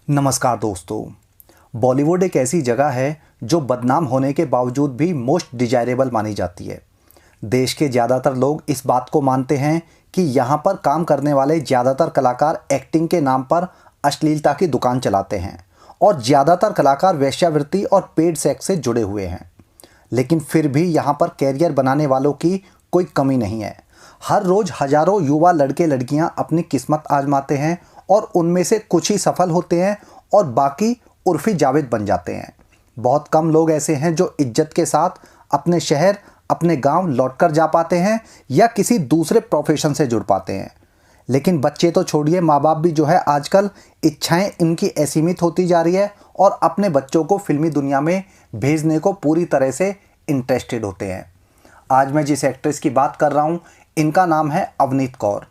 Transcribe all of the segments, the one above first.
नमस्कार दोस्तों। बॉलीवुड एक ऐसी जगह है जो बदनाम होने के बावजूद भी मोस्ट डिजायरेबल मानी जाती है। देश के ज़्यादातर लोग इस बात को मानते हैं कि यहाँ पर काम करने वाले ज़्यादातर कलाकार एक्टिंग के नाम पर अश्लीलता की दुकान चलाते हैं और ज़्यादातर कलाकार वेश्यावृत्ति और पेड सेक्स से जुड़े हुए हैं। लेकिन फिर भी यहाँ पर कैरियर बनाने वालों की कोई कमी नहीं है। हर रोज़ हज़ारों युवा लड़के लड़कियाँ अपनी किस्मत आजमाते हैं और उनमें से कुछ ही सफल होते हैं और बाकी उर्फी जावेद बन जाते हैं। बहुत कम लोग ऐसे हैं जो इज्जत के साथ अपने शहर, अपने गांव लौटकर जा पाते हैं या किसी दूसरे प्रोफेशन से जुड़ पाते हैं। लेकिन बच्चे तो छोड़िए, माँ बाप भी जो है आजकल इच्छाएं इनकी असीमित होती जा रही है और अपने बच्चों को फिल्मी दुनिया में भेजने को पूरी तरह से इंटरेस्टेड होते हैं। आज मैं जिस एक्ट्रेस की बात कर रहा हूँ, इनका नाम है अवनीत कौर।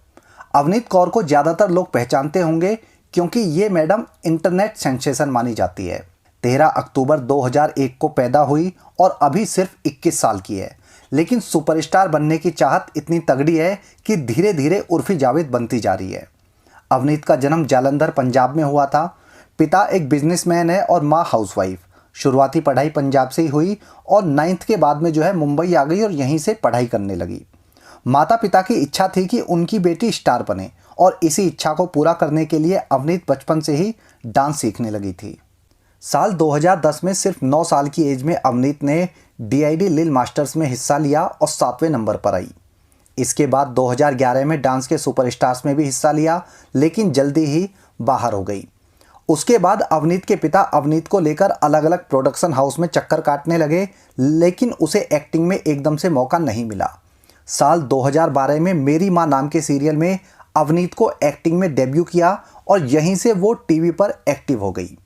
अवनीत कौर को ज़्यादातर लोग पहचानते होंगे क्योंकि ये मैडम इंटरनेट सेंसेशन मानी जाती है। 13 अक्टूबर 2001 को पैदा हुई और अभी सिर्फ 21 साल की है, लेकिन सुपरस्टार बनने की चाहत इतनी तगड़ी है कि धीरे धीरे उर्फी जावेद बनती जा रही है। अवनीत का जन्म जालंधर पंजाब में हुआ था। पिता एक बिजनेसमैन है और माँ हाउसवाइफ। शुरुआती पढ़ाई पंजाब से ही हुई और 9th के बाद में जो है मुंबई आ गई और यहीं से पढ़ाई करने लगी। माता पिता की इच्छा थी कि उनकी बेटी स्टार बने और इसी इच्छा को पूरा करने के लिए अवनीत बचपन से ही डांस सीखने लगी थी। साल 2010 में सिर्फ 9 साल की एज में अवनीत ने DID लिल मास्टर्स में हिस्सा लिया और 7वें नंबर पर आई। इसके बाद 2011 में डांस के सुपरस्टार्स में भी हिस्सा लिया, लेकिन जल्दी ही बाहर हो गई। उसके बाद अवनीत के पिता अवनीत को लेकर अलग अलग प्रोडक्शन हाउस में चक्कर काटने लगे, लेकिन उसे एक्टिंग में एकदम से मौका नहीं मिला। साल 2012 में मेरी माँ नाम के सीरियल में अवनीत को एक्टिंग में डेब्यू किया और यहीं से वो टीवी पर एक्टिव हो गई।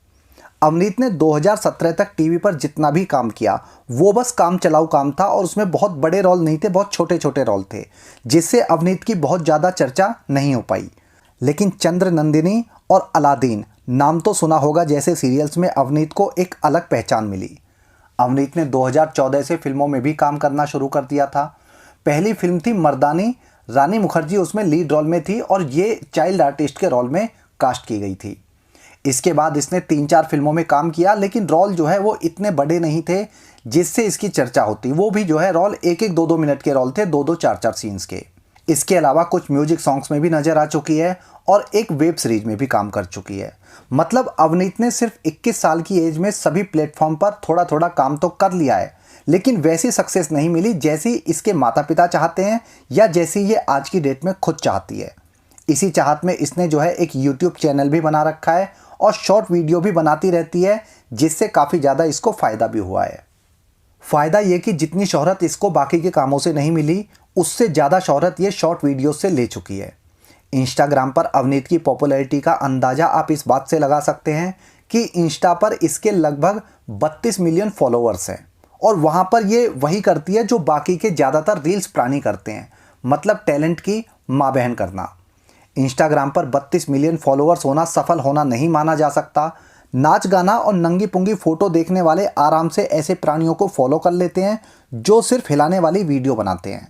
अवनीत ने 2017 तक टीवी पर जितना भी काम किया वो बस काम चलाऊ काम था और उसमें बहुत बड़े रोल नहीं थे, बहुत छोटे छोटे रोल थे, जिससे अवनीत की बहुत ज़्यादा चर्चा नहीं हो पाई। लेकिन चंद्र नंदिनी और अलादीन नाम तो सुना होगा जैसे सीरियल्स में अवनीत को एक अलग पहचान मिली। अवनीत ने 2014 से फिल्मों में भी काम करना शुरू कर दिया था। पहली फिल्म थी मर्दानी, रानी मुखर्जी उसमें लीड रोल में थी और ये चाइल्ड आर्टिस्ट के रोल में कास्ट की गई थी। इसके बाद इसने 3-4 फिल्मों में काम किया, लेकिन रोल जो है वो इतने बड़े नहीं थे जिससे इसकी चर्चा होती। वो भी जो है रोल 1-1, 2-2 मिनट के रोल थे, 2-2, 4-4 सीन्स के। इसके अलावा कुछ म्यूजिक सॉन्ग्स में भी नज़र आ चुकी है और एक वेब सीरीज में भी काम कर चुकी है। मतलब अवनीत ने सिर्फ 21 साल की एज में सभी प्लेटफॉर्म पर थोड़ा थोड़ा काम तो कर लिया है, लेकिन वैसी सक्सेस नहीं मिली जैसी इसके माता पिता चाहते हैं या जैसी ये आज की डेट में खुद चाहती है। इसी चाहत में इसने जो है एक YouTube चैनल भी बना रखा है और शॉर्ट वीडियो भी बनाती रहती है, जिससे काफ़ी ज़्यादा इसको फ़ायदा भी हुआ है। फ़ायदा ये कि जितनी शोहरत इसको बाकी के कामों से नहीं मिली, उससे ज़्यादा शोहरत ये शॉर्ट वीडियो से ले चुकी है। इंस्टाग्राम पर अवनीत की पॉपुलैरिटी का अंदाज़ा आप इस बात से लगा सकते हैं कि इंस्टा पर इसके लगभग 32 मिलियन फॉलोअर्स हैं और वहाँ पर ये वही करती है जो बाकी के ज़्यादातर रील्स प्राणी करते हैं, मतलब टैलेंट की माँ बहन करना। इंस्टाग्राम पर 32 मिलियन फॉलोअर्स होना सफल होना नहीं माना जा सकता। नाच गाना और नंगी पुंगी फ़ोटो देखने वाले आराम से ऐसे प्राणियों को फॉलो कर लेते हैं जो सिर्फ हिलाने वाली वीडियो बनाते हैं।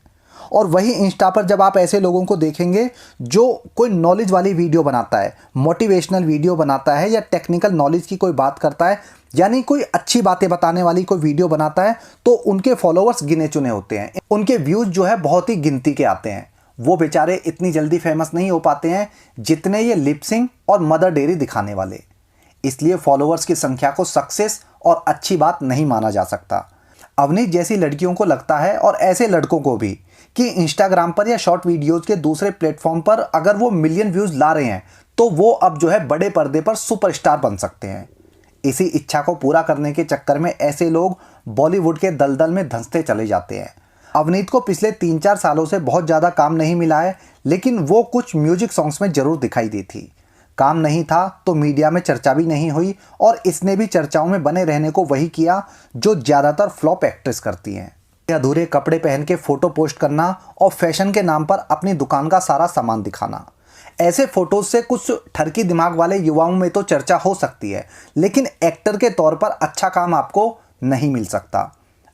और वही इंस्टा पर जब आप ऐसे लोगों को देखेंगे जो कोई नॉलेज वाली वीडियो बनाता है, मोटिवेशनल वीडियो बनाता है या टेक्निकल नॉलेज की कोई बात करता है, यानी कोई अच्छी बातें बताने वाली कोई वीडियो बनाता है, तो उनके फॉलोअर्स गिने चुने होते हैं। उनके व्यूज़ जो है बहुत ही गिनती के आते हैं। वो बेचारे इतनी जल्दी फेमस नहीं हो पाते हैं जितने ये लिपसिंग और मदर डेयरी दिखाने वाले। इसलिए फॉलोअर्स की संख्या को सक्सेस और अच्छी बात नहीं माना जा सकता। अवनीत जैसी लड़कियों को लगता है, और ऐसे लड़कों को भी, कि इंस्टाग्राम पर या शॉर्ट वीडियोज़ के दूसरे प्लेटफॉर्म पर अगर वो मिलियन व्यूज़ ला रहे हैं तो वो अब जो है बड़े पर्दे पर सुपरस्टार बन सकते हैं। इसी इच्छा को पूरा करने के चक्कर में ऐसे लोग बॉलीवुड के दलदल में धंसते चले जाते हैं। अवनीत को पिछले 3-4 सालों से बहुत ज़्यादा काम नहीं मिला है, लेकिन वो कुछ म्यूजिक सॉन्ग्स में ज़रूर दिखाई दी थी। काम नहीं था तो मीडिया में चर्चा भी नहीं हुई और इसने भी चर्चाओं में बने रहने को वही किया जो ज़्यादातर फ्लॉप एक्ट्रेस करती हैं। अधूरे कपड़े पहन के फ़ोटो पोस्ट करना और फैशन के नाम पर अपनी दुकान का सारा सामान दिखाना। ऐसे फ़ोटोज़ से कुछ ठरकी दिमाग वाले युवाओं में तो चर्चा हो सकती है, लेकिन एक्टर के तौर पर अच्छा काम आपको नहीं मिल सकता।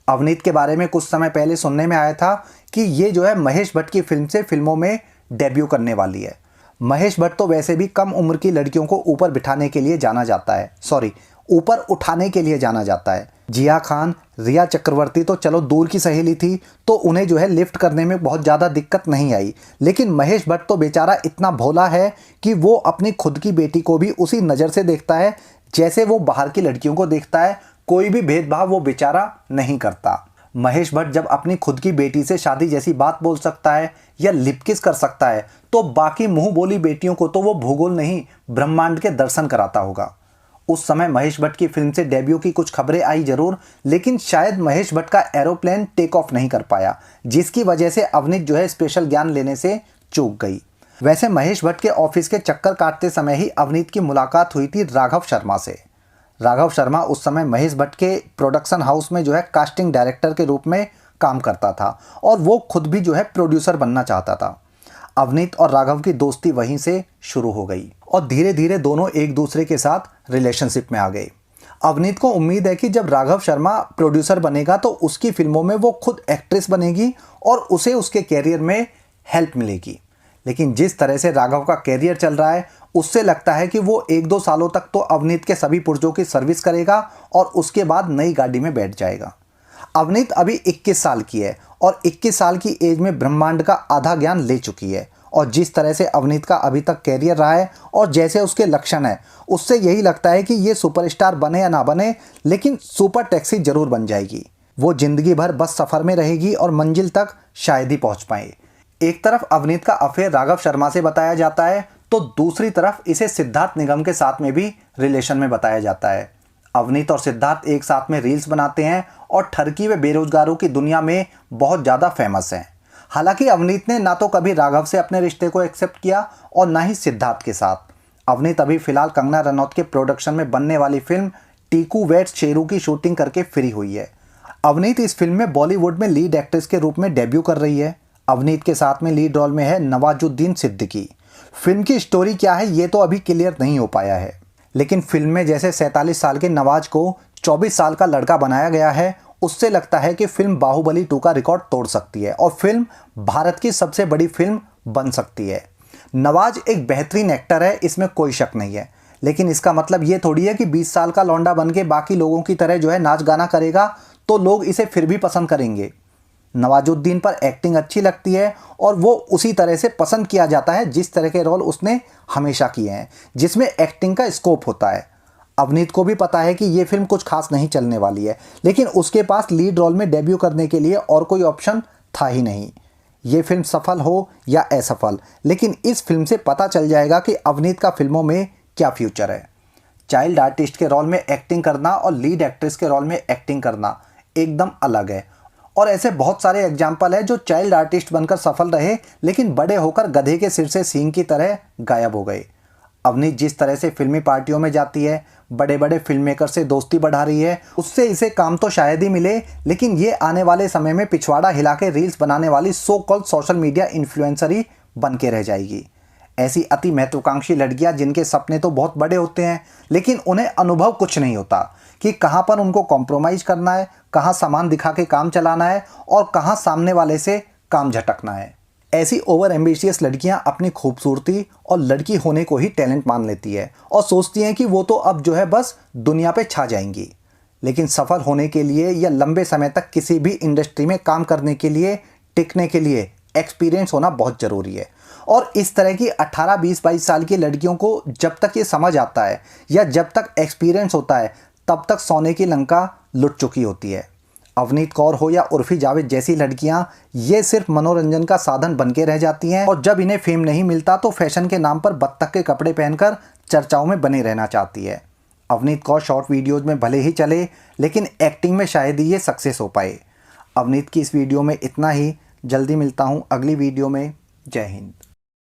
अवनीत के बारे में कुछ समय पहले सुनने में आया था कि ये जो है महेश भट्ट की फिल्म से फिल्मों में डेब्यू करने वाली है। महेश भट्ट तो वैसे भी कम उम्र की लड़कियों को ऊपर बिठाने के लिए जाना जाता है, ऊपर उठाने के लिए जाना जाता है। जिया खान, रिया चक्रवर्ती तो चलो दूर की सहेली थी, तो उन्हें जो है लिफ्ट करने में बहुत ज़्यादा दिक्कत नहीं आई, लेकिन महेश भट्ट तो बेचारा इतना भोला है कि वो अपनी खुद की बेटी को भी उसी नज़र से देखता है जैसे वो बाहर की लड़कियों को देखता है। कोई भी भेदभाव वो बेचारा नहीं करता। महेश भट्ट जब अपनी खुद की बेटी से शादी जैसी बात बोल सकता है या लिप किस कर सकता है, तो बाकी मुंह बोली बेटियों को तो वो भूगोल नहीं, ब्रह्मांड के दर्शन कराता होगा। उस समय महेश भट्ट की फिल्म से डेब्यू की कुछ खबरें आई जरूर, लेकिन शायद महेश भट्ट का एरोप्लेन टेक ऑफ नहीं कर पाया, जिसकी वजह से अवनीत जो है स्पेशल ज्ञान लेने से चूक गई। वैसे महेश भट्ट के ऑफिस के चक्कर काटते समय ही अवनीत की मुलाकात हुई थी राघव शर्मा से। राघव शर्मा उस समय महेश भट्ट के प्रोडक्शन हाउस में जो है कास्टिंग डायरेक्टर के रूप में काम करता था और वो खुद भी जो है प्रोड्यूसर बनना चाहता था। अवनीत और राघव की दोस्ती वहीं से शुरू हो गई और धीरे धीरे दोनों एक दूसरे के साथ रिलेशनशिप में आ गए। अवनीत को उम्मीद है कि जब राघव शर्मा प्रोड्यूसर बनेगा तो उसकी फिल्मों में वो खुद एक्ट्रेस बनेगी और उसे उसके कैरियर में हेल्प मिलेगी। लेकिन जिस तरह से राघव का कैरियर चल रहा है, उससे लगता है कि वो 1-2 सालों तक तो अवनीत के सभी पुर्जों की सर्विस करेगा और उसके बाद नई गाड़ी में बैठ जाएगा। अवनीत अभी 21 साल की है और 21 साल की एज में ब्रह्मांड का आधा ज्ञान ले चुकी है, और जिस तरह से अवनीत का अभी तक कैरियर रहा है और जैसे उसके लक्षण है, उससे यही लगता है कि ये सुपरस्टार बने या ना बने, लेकिन सुपर टैक्सी जरूर बन जाएगी। वो जिंदगी भर बस सफ़र में रहेगी और मंजिल तक शायद ही पहुंच पाए। एक तरफ अवनीत का अफेयर राघव शर्मा से बताया जाता है, तो दूसरी तरफ इसे सिद्धार्थ निगम के साथ में भी रिलेशन में बताया जाता है। अवनीत और सिद्धार्थ एक साथ में रील्स बनाते हैं और ठरकी व बेरोजगारों की दुनिया में बहुत ज़्यादा फेमस हैं। हालांकि अवनीत ने ना तो कभी राघव से अपने रिश्ते को एक्सेप्ट किया और ना ही सिद्धार्थ के साथ। अवनीत अभी फिलहाल कंगना रनौत के प्रोडक्शन में बनने वाली फिल्म टीकू वेट्स शेरू की शूटिंग करके फ्री हुई है। अवनीत इस फिल्म में बॉलीवुड में लीड एक्ट्रेस के रूप में डेब्यू कर रही है। अवनीत के साथ में लीड रोल में है नवाजुद्दीन सिद्दीकी। फिल्म की स्टोरी क्या है ये तो अभी क्लियर नहीं हो पाया है, लेकिन फिल्म में जैसे 47 साल के नवाज को 24 साल का लड़का बनाया गया है, उससे लगता है कि फिल्म बाहुबली 2 का रिकॉर्ड तोड़ सकती है और फिल्म भारत की सबसे बड़ी फिल्म बन सकती है। नवाज एक बेहतरीन एक्टर है, इसमें कोई शक नहीं है, लेकिन इसका मतलब ये थोड़ी है कि 20 साल का लौंडा बन के बाकी लोगों की तरह जो है नाच गाना करेगा तो लोग इसे फिर भी पसंद करेंगे। नवाजुद्दीन पर एक्टिंग अच्छी लगती है और वो उसी तरह से पसंद किया जाता है जिस तरह के रोल उसने हमेशा किए हैं, जिसमें एक्टिंग का स्कोप होता है। अवनीत को भी पता है कि ये फिल्म कुछ खास नहीं चलने वाली है, लेकिन उसके पास लीड रोल में डेब्यू करने के लिए और कोई ऑप्शन था ही नहीं। ये फिल्म सफल हो या असफल, लेकिन इस फिल्म से पता चल जाएगा कि अवनीत का फिल्मों में क्या फ्यूचर है। चाइल्ड आर्टिस्ट के रोल में एक्टिंग करना और लीड एक्ट्रेस के रोल में एक्टिंग करना एकदम अलग है, और ऐसे बहुत सारे एग्जाम्पल है जो चाइल्ड आर्टिस्ट बनकर सफल रहे लेकिन बड़े होकर गधे के सिर से सींग की तरह गायब हो गए। अवनीत जिस तरह से फिल्मी पार्टियों में जाती है, बड़े बड़े फिल्म मेकर से दोस्ती बढ़ा रही है, उससे इसे काम तो शायद ही मिले, लेकिन ये आने वाले समय में पिछवाड़ा हिला के रील्स बनाने वाली so called social media influencer ही बन के रह जाएगी। ऐसी अति महत्वाकांक्षी लड़कियां जिनके सपने तो बहुत बड़े होते हैं, लेकिन उन्हें अनुभव कुछ नहीं होता कि कहाँ पर उनको कॉम्प्रोमाइज़ करना है, कहाँ सामान दिखा के काम चलाना है और कहाँ सामने वाले से काम झटकना है। ऐसी ओवर एम्बिशियस लड़कियां अपनी खूबसूरती और लड़की होने को ही टैलेंट मान लेती है और सोचती हैं कि वो तो अब जो है बस दुनिया पे छा जाएंगी। लेकिन सफल होने के लिए या लंबे समय तक किसी भी इंडस्ट्री में काम करने के लिए, टिकने के लिए एक्सपीरियंस होना बहुत ज़रूरी है। और इस तरह की 18, 20, 22 साल की लड़कियों को जब तक ये समझ आता है या जब तक एक्सपीरियंस होता है, तब तक सोने की लंका लुट चुकी होती है। अवनीत कौर हो या उर्फी जावेद जैसी लड़कियां, ये सिर्फ मनोरंजन का साधन बन के रह जाती हैं और जब इन्हें फेम नहीं मिलता तो फैशन के नाम पर बत्तख के कपड़े पहनकर चर्चाओं में बनी रहना चाहती है। अवनीत कौर शॉर्ट वीडियोज़ में भले ही चले, लेकिन एक्टिंग में शायद ही ये सक्सेस हो पाए। अवनीत की इस वीडियो में इतना ही। जल्दी मिलता हूँ अगली वीडियो में। जय हिंद।